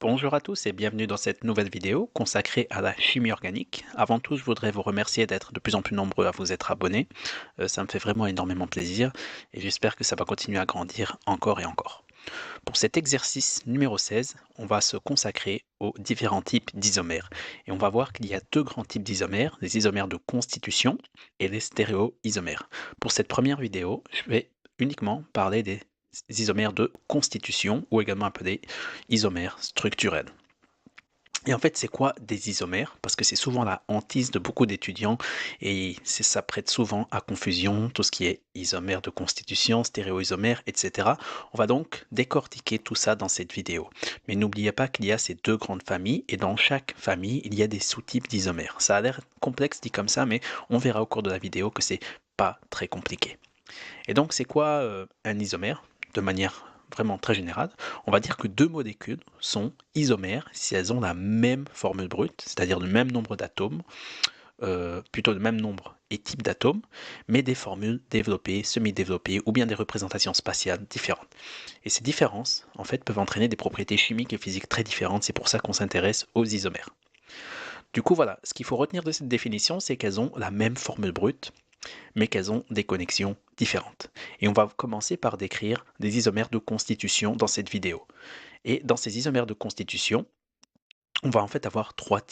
Bonjour à tous et bienvenue dans cette nouvelle vidéo consacrée à la chimie organique. Avant tout, je voudrais vous remercier d'être de plus en plus nombreux à vous être abonnés. Ça me fait vraiment énormément plaisir et j'espère que ça va continuer à grandir encore et encore. Pour cet exercice numéro 16, on va se consacrer aux différents types d'isomères. Et on va voir qu'il y a deux grands types d'isomères, les isomères de constitution et les stéréoisomères. Pour cette première vidéo, je vais uniquement parler des isomères de constitution ou également appelés isomères structurels. Et en fait, c'est quoi des isomères? Parce que c'est souvent la hantise de beaucoup d'étudiants et ça prête souvent à confusion, tout ce qui est isomère de constitution, stéréoisomère, etc. On va donc décortiquer tout ça dans cette vidéo. Mais n'oubliez pas qu'il y a ces deux grandes familles et dans chaque famille, il y a des sous-types d'isomères. Ça a l'air complexe dit comme ça, mais on verra au cours de la vidéo que c'est pas très compliqué. Et donc, c'est quoi un isomère? De manière vraiment très générale, on va dire que deux molécules sont isomères si elles ont la même formule brute, c'est-à-dire le même nombre d'atomes, plutôt le même nombre et type d'atomes, mais des formules développées, semi-développées ou bien des représentations spatiales différentes. Et ces différences, en fait, peuvent entraîner des propriétés chimiques et physiques très différentes, c'est pour ça qu'on s'intéresse aux isomères. Du coup, voilà, ce qu'il faut retenir de cette définition, c'est qu'elles ont la même formule brute, mais qu'elles ont des connexions différentes. Et on va commencer par décrire des isomères de constitution dans cette vidéo. Et dans ces isomères de constitution, on va en fait avoir trois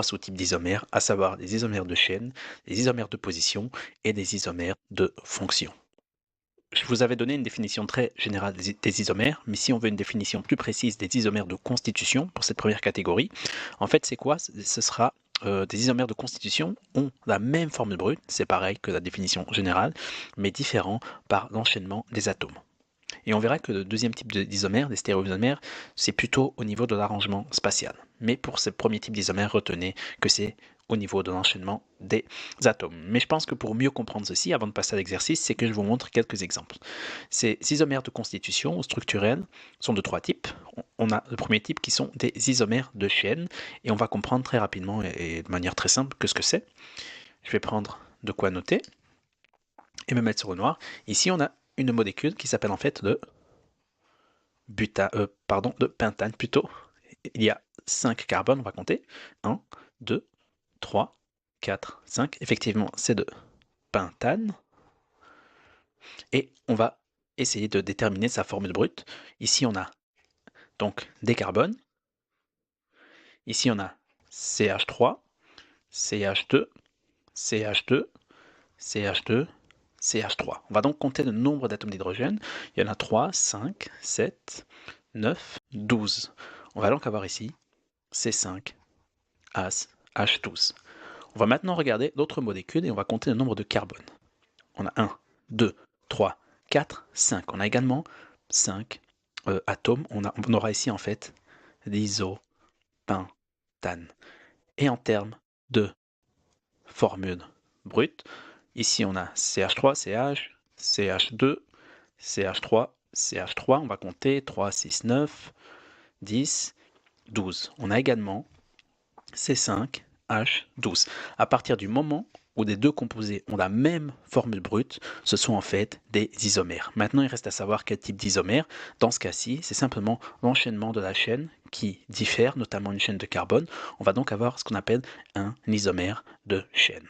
sous-types d'isomères, à savoir des isomères de chaîne, des isomères de position et des isomères de fonction. Je vous avais donné une définition très générale des isomères, mais si on veut une définition plus précise des isomères de constitution pour cette première catégorie, en fait c'est quoi? Ce sera des isomères de constitution ont la même formule brute, c'est pareil que la définition générale, mais différent par l'enchaînement des atomes. Et on verra que le deuxième type d'isomère, les stéréoisomères, c'est plutôt au niveau de l'arrangement spatial. Mais pour ce premier type d'isomère, retenez que c'est au niveau de l'enchaînement des atomes. Mais je pense que pour mieux comprendre ceci, avant de passer à l'exercice, c'est que je vous montre quelques exemples. Ces isomères de constitution ou structurels sont de trois types. On a le premier type qui sont des isomères de chaîne, et on va comprendre très rapidement et de manière très simple que ce que c'est. Je vais prendre de quoi noter et me mettre sur le noir. Ici, on a une molécule qui s'appelle en fait le de pentane plutôt. Il y a 5 carbones, on va compter. 1, 2, 3, 4, 5. Effectivement, c'est de pentane. Et on va essayer de déterminer sa formule brute. Ici, on a donc des carbones. Ici, on a CH3, CH2, CH2, CH2, CH3. On va donc compter le nombre d'atomes d'hydrogène. Il y en a 3, 5, 7, 9, 12. On va donc avoir ici C5, As, H12. On va maintenant regarder d'autres molécules et on va compter le nombre de carbones. On a 1, 2, 3, 4, 5. On a également 5 atomes. On aura ici en fait l'isopentane. Et en termes de formule brute, ici on a CH3, CH, CH2, CH3, CH3. On va compter 3, 6, 9, 10, 12. On a également C5, H12. À partir du moment où les deux composés ont la même formule brute, ce sont en fait des isomères. Maintenant, il reste à savoir quel type d'isomère. Dans ce cas-ci, c'est simplement l'enchaînement de la chaîne qui diffère, notamment une chaîne de carbone. On va donc avoir ce qu'on appelle un isomère de chaîne.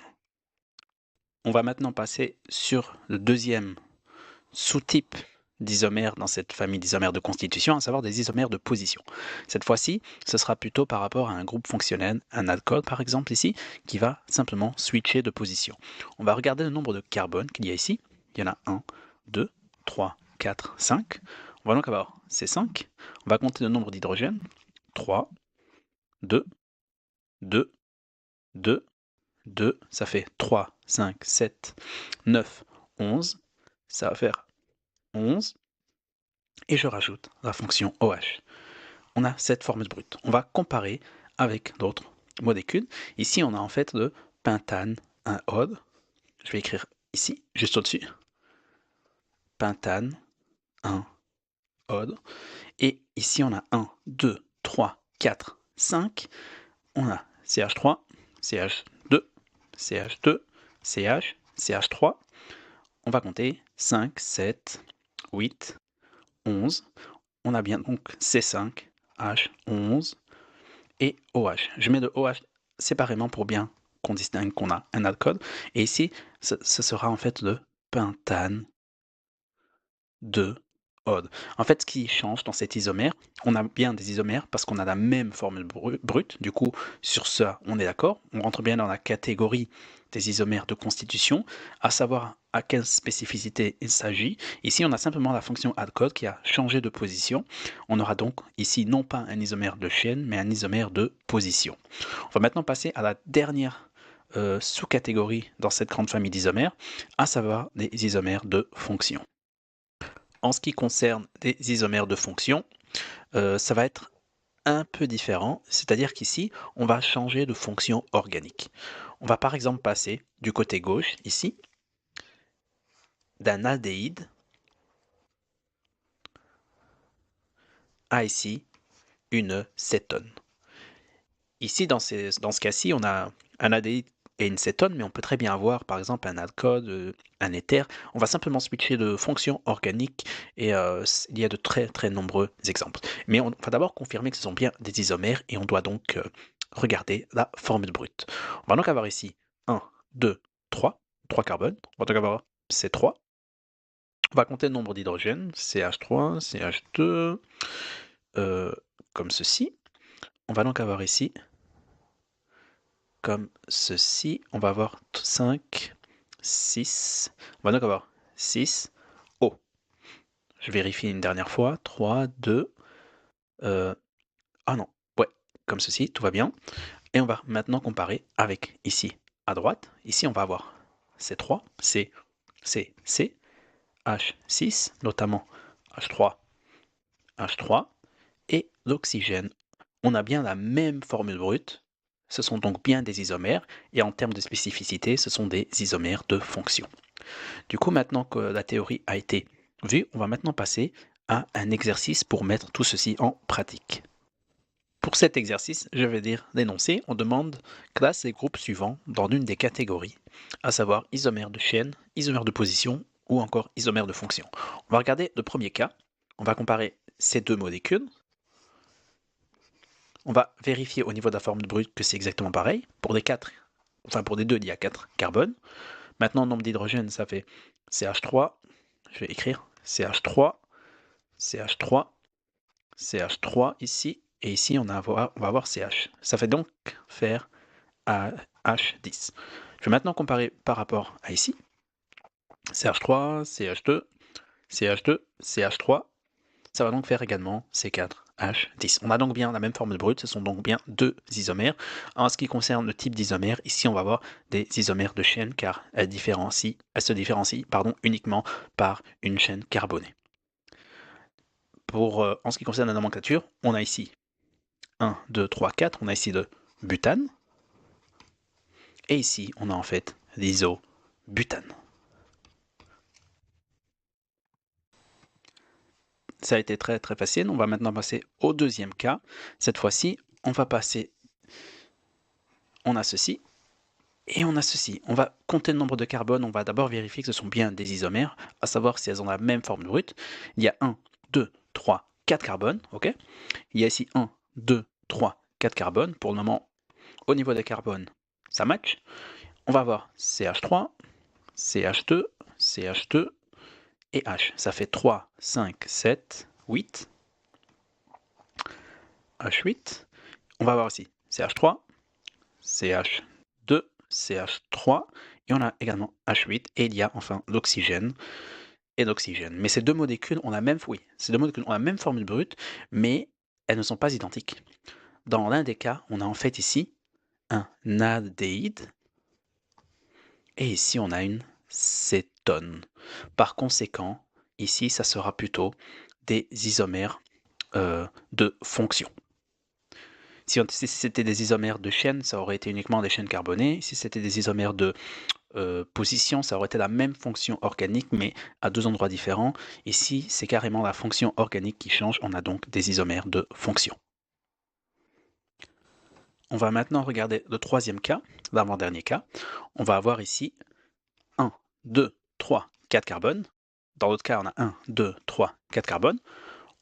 On va maintenant passer sur le deuxième sous-type d'isomères dans cette famille d'isomères de constitution, à savoir des isomères de position. Cette fois-ci, ce sera plutôt par rapport à un groupe fonctionnel, un alcool par exemple ici, qui va simplement switcher de position. On va regarder le nombre de carbones qu'il y a ici. Il y en a 1, 2, 3, 4, 5. On va donc avoir ces 5. On va compter le nombre d'hydrogènes. 3, 2, 2, 2, 2. Ça fait 3, 5, 7, 9, 11. Ça va faire 11. Et je rajoute la fonction OH. On a cette formule brute. On va comparer avec d'autres molécules. Ici, on a en fait le pentane, un ode. Je vais écrire ici, juste au-dessus. Pentane, un ode. Et ici, on a 1, 2, 3, 4, 5. On a CH3, CH2, CH2, CH, CH3. On va compter 5, 7, 8, 11. On a bien donc C5, H11 et OH. Je mets de OH séparément pour bien qu'on distingue qu'on a un alcool. Et ici, ce sera en fait le pentane de ode. En fait, ce qui change dans cet isomère, on a bien des isomères parce qu'on a la même formule brute. Du coup, sur ça, on est d'accord. On rentre bien dans la catégorie des isomères de constitution, à savoir à quelle spécificité il s'agit. Ici, on a simplement la fonction alcool qui a changé de position. On aura donc ici non pas un isomère de chaîne, mais un isomère de position. On va maintenant passer à la dernière sous-catégorie dans cette grande famille d'isomères, à savoir des isomères de fonction. En ce qui concerne des isomères de fonction, ça va être un peu différent, c'est-à-dire qu'ici, on va changer de fonction organique. On va par exemple passer du côté gauche, ici, d'un aldéhyde à ici, une cétone. Ici, dans ce cas-ci, on a un aldéhyde et une cétone, mais on peut très bien avoir par exemple un alcool, un éther. On va simplement switcher de fonction organique et il y a de très très nombreux exemples. Mais on va d'abord confirmer que ce sont bien des isomères et on doit donc regarder la formule brute. On va donc avoir ici 1, 2, 3 carbones. On va donc avoir C3. On va compter le nombre d'hydrogènes, CH3, CH2, comme ceci. On va donc avoir ici comme ceci. On va avoir 5, 6. On va donc avoir 6 O. Je vérifie une dernière fois. 3, 2. Ah non, ouais, comme ceci, tout va bien. Et on va maintenant comparer avec ici à droite. Ici, on va avoir C3, C, C, C, H6, notamment H3, H3, et l'oxygène. On a bien la même formule brute. Ce sont donc bien des isomères, et en termes de spécificité, ce sont des isomères de fonction. Du coup, maintenant que la théorie a été vue, on va maintenant passer à un exercice pour mettre tout ceci en pratique. Pour cet exercice, je vais dire l'énoncé. On demande classe les groupes suivants dans l'une des catégories, à savoir isomère de chaîne, isomère de position ou encore isomère de fonction. On va regarder le premier cas. On va comparer ces deux molécules. On va vérifier au niveau de la formule brute que c'est exactement pareil. Pour les pour les deux, il y a 4 carbones. Maintenant, le nombre d'hydrogènes, ça fait CH3. Je vais écrire CH3, CH3, CH3 ici. Et ici, on va avoir CH. Ça fait donc faire H10. Je vais maintenant comparer par rapport à ici. CH3, CH2, CH2, CH3. Ça va donc faire également C4H10. On a donc bien la même formule brute, ce sont donc bien deux isomères. En ce qui concerne le type d'isomère, ici on va avoir des isomères de chaîne car elles se différencient uniquement par une chaîne carbonée. En ce qui concerne la nomenclature, on a ici 1, 2, 3, 4, on a ici de butane. Et ici, on a en fait l'isobutane. Ça a été très très facile. On va maintenant passer au deuxième cas. Cette fois-ci, on a ceci et on a ceci. On va compter le nombre de carbones. On va d'abord vérifier que ce sont bien des isomères, à savoir si elles ont la même formule brute. Il y a 1, 2, 3, 4 carbones. Ok. Il y a ici 1, 2, 3, 4 carbones. Pour le moment, au niveau des carbones, ça match. On va avoir CH3, CH2, CH2 et H. Ça fait 3, 5, 7, 8. H8. On va avoir aussi CH3, CH2, CH3, et on a également H8, et il y a enfin l'oxygène et l'oxygène. Mais ces deux molécules ont la même, formule brute, mais elles ne sont pas identiques. Dans l'un des cas, on a en fait ici un aldéhyde, et ici on a une cétone. Par conséquent, ici ça sera plutôt des isomères de fonction. Si c'était des isomères de chaîne, ça aurait été uniquement des chaînes carbonées. Si c'était des isomères de position, ça aurait été la même fonction organique, mais à deux endroits différents. Ici, c'est carrément la fonction organique qui change. On a donc des isomères de fonction. On va maintenant regarder le troisième cas, l'avant-dernier cas. On va avoir ici 1, 2, 3, 4 carbones. Dans l'autre cas, on a 1, 2, 3, 4 carbones.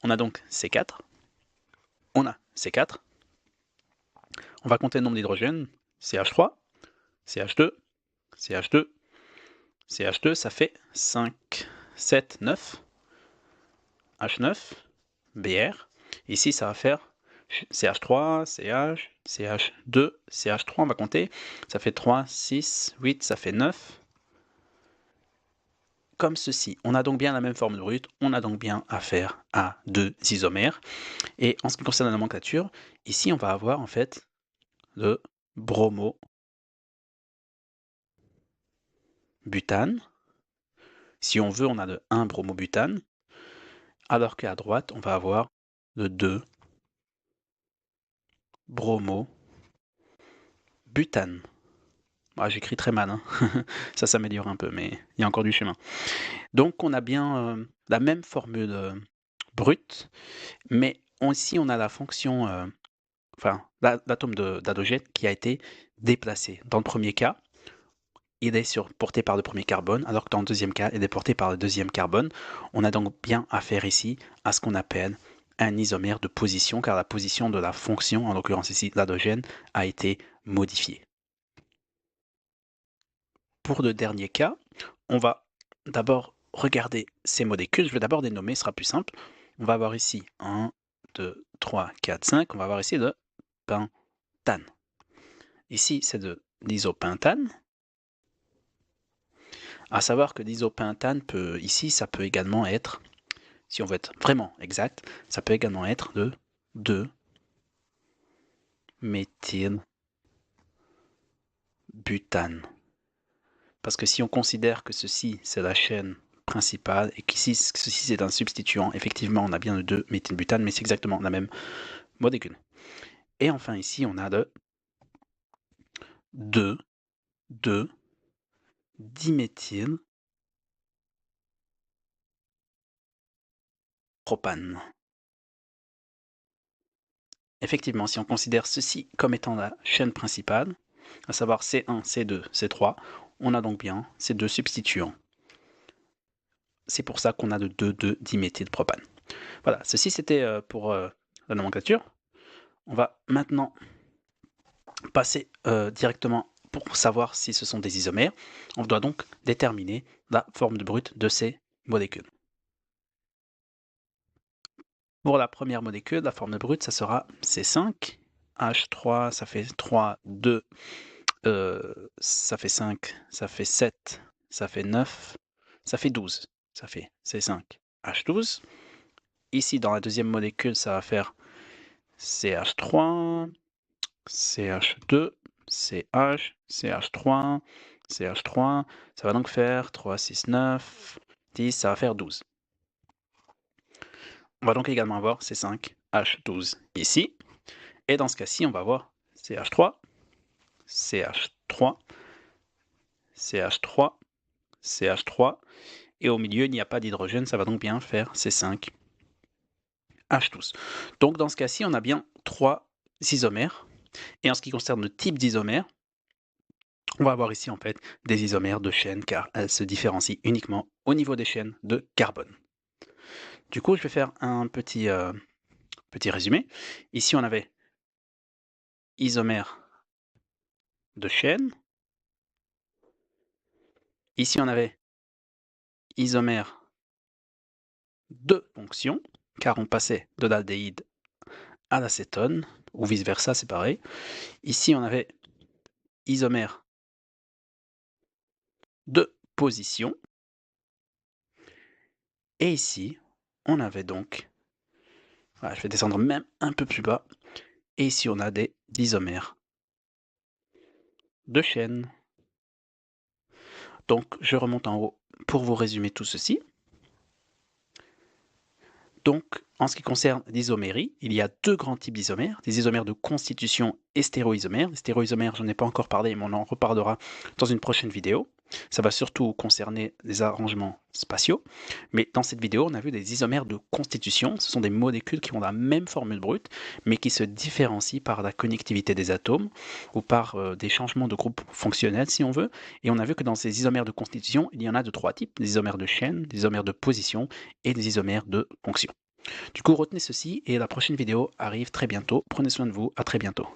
On a donc C4. On a C4. On va compter le nombre d'hydrogènes, CH3, CH2, CH2, CH2, ça fait 5, 7, 9, H9, Br. Ici, ça va faire CH3, CH, CH2, CH3, on va compter. Ça fait 3, 6, 8, ça fait 9. Comme ceci. On a donc bien la même forme brute, on a donc bien affaire à deux isomères. Et en ce qui concerne la nomenclature, ici, on va avoir en fait le bromobutane. Si on veut, on a le 1 bromobutane, alors qu'à droite, on va avoir le 2 bromobutane. Ah, j'écris très mal, hein. Ça s'améliore un peu, mais il y a encore du chemin. Donc on a bien la même formule brute, mais ici on a la fonction, l'atome d'hydrogène qui a été déplacé. Dans le premier cas, il est porté par le premier carbone, alors que dans le deuxième cas, il est porté par le deuxième carbone. On a donc bien affaire ici à ce qu'on appelle un isomère de position, car la position de la fonction, en l'occurrence ici l'hydrogène, a été modifiée. Pour le dernier cas, on va d'abord regarder ces molécules. Je vais d'abord les nommer, ce sera plus simple. On va avoir ici 1, 2, 3, 4, 5. On va avoir ici le pentane. Ici, c'est de l'isopentane. À savoir que l'isopentane ça peut également être, si on veut être vraiment exact, ça peut également être de 2-méthylbutane. Parce que si on considère que ceci, c'est la chaîne principale, et qu'ici, ceci, c'est un substituant, effectivement, on a bien le 2-méthylbutane, mais c'est exactement la même molécule. Et enfin, ici, on a le 2-diméthylpropane. Effectivement, si on considère ceci comme étant la chaîne principale, à savoir C1, C2, C3, on a donc bien ces deux substituants. C'est pour ça qu'on a le 2,2-diméthylpropane. Voilà, ceci c'était pour la nomenclature. On va maintenant passer directement pour savoir si ce sont des isomères. On doit donc déterminer la forme brute de ces molécules. Pour la première molécule, la forme brute, ça sera C5. H3, ça fait 3, 2, ça fait 5, ça fait 7, ça fait 9, ça fait 12. Ça fait C5H12. Ici, dans la deuxième molécule, ça va faire CH3, CH2, CH, CH3, CH3. Ça va donc faire 3, 6, 9, 10, ça va faire 12. On va donc également avoir C5H12 ici. Et dans ce cas-ci, on va avoir CH3, CH3, CH3, CH3. Et au milieu, il n'y a pas d'hydrogène, ça va donc bien faire C5H12. Donc dans ce cas-ci, on a bien 3 isomères. Et en ce qui concerne le type d'isomère, on va avoir ici en fait des isomères de chaîne car elles se différencient uniquement au niveau des chaînes de carbone. Du coup, je vais faire un petit résumé. Ici, on avait isomère de chaîne. Ici, on avait isomère de fonction, car on passait de l'aldéhyde à l'acétone, ou vice-versa, c'est pareil. Ici, on avait isomère de position. Et ici, on avait donc, voilà, je vais descendre même un peu plus bas, et ici, on a des isomères de chaîne. Donc, je remonte en haut pour vous résumer tout ceci. Donc, en ce qui concerne l'isomérie, il y a deux grands types d'isomères, des isomères de constitution et stéréoisomères. Les stéréoisomères, j'en ai pas encore parlé, mais on en reparlera dans une prochaine vidéo. Ça va surtout concerner les arrangements spatiaux. Mais dans cette vidéo, on a vu des isomères de constitution. Ce sont des molécules qui ont la même formule brute, mais qui se différencient par la connectivité des atomes ou par des changements de groupe fonctionnels, si on veut. Et on a vu que dans ces isomères de constitution, il y en a de trois types, des isomères de chaîne, des isomères de position et des isomères de fonction. Du coup, retenez ceci et la prochaine vidéo arrive très bientôt. Prenez soin de vous, à très bientôt.